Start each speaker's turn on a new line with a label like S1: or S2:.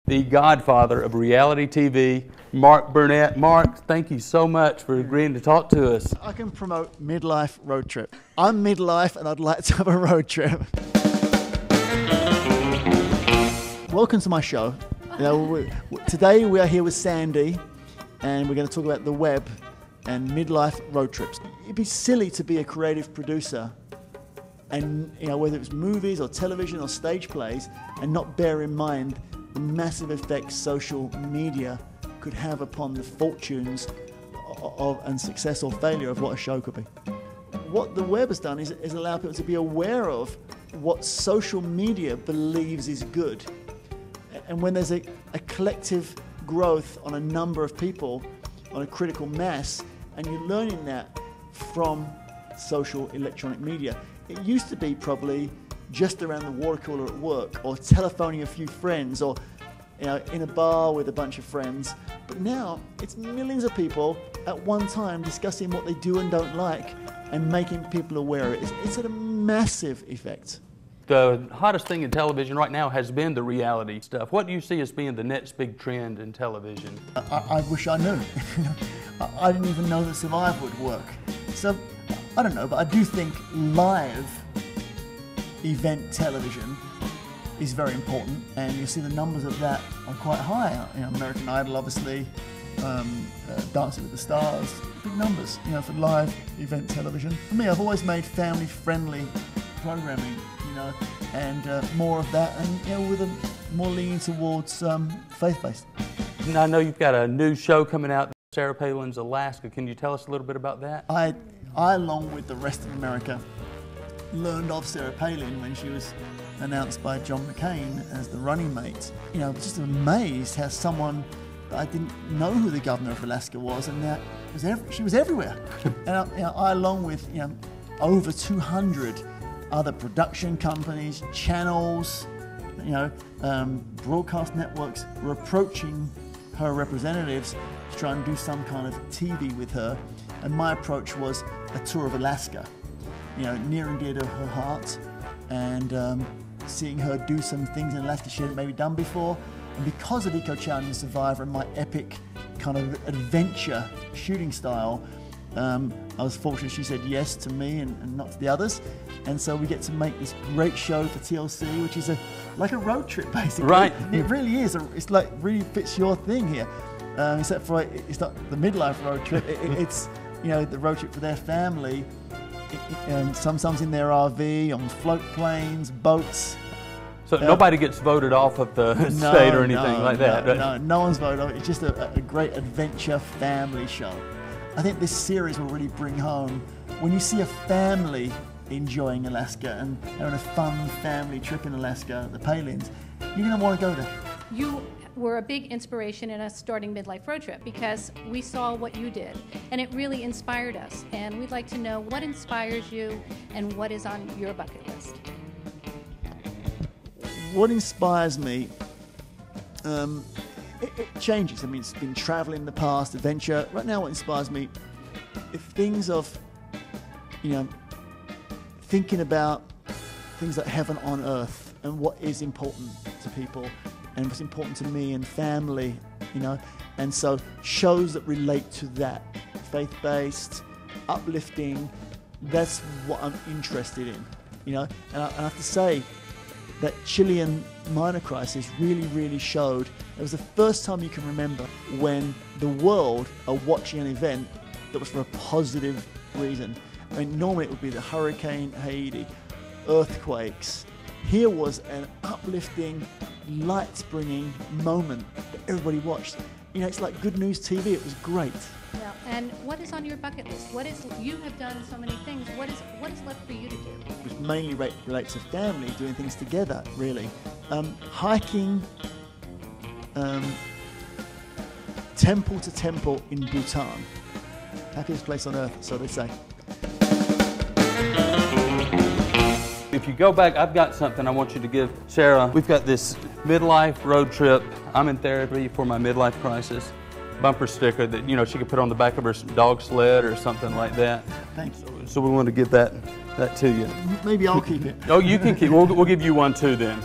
S1: the godfather of reality TV, Mark Burnett. Mark, thank you so much for agreeing to talk to us.
S2: I can promote Midlife Road Trip. I'm midlife and I'd like to have a road trip. Welcome to my show. Today we are here with Sandy and we're going to talk about the web and midlife road trips. It'd be silly to be a creative producer and whether it's movies or television or stage plays and not bear in mind the massive effects social media could have upon the fortunes of and success or failure of what a show could be. What the web has done is allow people to be aware of what social media believes is good. And when there's a collective growth on a number of people, on a critical mass, and you're learning that from social electronic media. It used to be probably just around the water cooler at work, or telephoning a few friends, or in a bar with a bunch of friends. But now it's millions of people at one time discussing what they do and don't like and making people aware of it. It's had a massive effect.
S1: The hottest thing in television right now has been the reality stuff. What do you see as being the next big trend in television?
S2: I wish I knew. I didn't even know that Survivor would work. So, I don't know, but I do think live event television is very important, and you see the numbers of that are quite high. American Idol, obviously, Dancing with the Stars, big numbers, for live event television. For me, I've always made family-friendly programming, and more of that, and with a more leaning towards faith-based.
S1: I know you've got a new show coming out, Palins Alaska. Can you tell us a little bit about that?
S2: I, along with the rest of America, learned of Sarah Palin when she was announced by John McCain as the running mate. I was just amazed how someone that I didn't know who the governor of Alaska was, and that she was everywhere. And I, along with over 200 other production companies, channels, broadcast networks were approaching her representatives to try and do some kind of TV with her. And my approach was a tour of Alaska, near and dear to her heart, and seeing her do some things in Alaska she hadn't maybe done before. And because of Eco Challenge and Survivor and my epic kind of adventure shooting style, I was fortunate she said yes to me and not to the others. And so we get to make this great show for TLC, which is like a road trip, basically.
S1: Right.
S2: It really is. It's like really fits your thing here. Except for it's not the midlife road trip. It's the road trip for their family. Sometimes in their RV, on float planes, boats.
S1: So nobody gets voted off of the state or anything like that?
S2: No one's voted off. It's just a great adventure family show. I think this series will really bring home, when you see a family enjoying Alaska and having a fun family trip in Alaska, the Palins, you're going to want to go there.
S3: You were a big inspiration in us starting Midlife Road Trip because we saw what you did and it really inspired us, and we'd like to know what inspires you and what is on your bucket list.
S2: What inspires me, it changes. It's been travel in the past, adventure. Right now what inspires me is things of, thinking about things like heaven on earth and what is important to people and what's important to me and family, and so shows that relate to that, faith-based, uplifting, that's what I'm interested in, and I have to say that Chilean minor crisis really showed, it was the first time you can remember when the world are watching an event that was for a positive reason. Normally it would be the hurricane, Haiti, earthquakes. Here was an uplifting, light-bringing moment that everybody watched. It's like good news TV. It was great.
S3: Yeah. And what is on your bucket list? You have done so many things. What is left for you to do?
S2: Which mainly relates to family, doing things together, really. Hiking temple to temple in Bhutan. Happiest place on earth, so they say.
S1: If you go back, I've got something I want you to give Sarah. We've got this midlife road trip. I'm in therapy for my midlife crisis bumper sticker that she could put on the back of her dog sled or something like that.
S2: Thanks.
S1: So we want to give that to you.
S2: Maybe I'll keep it.
S1: Oh, you can keep. We'll give you one too then.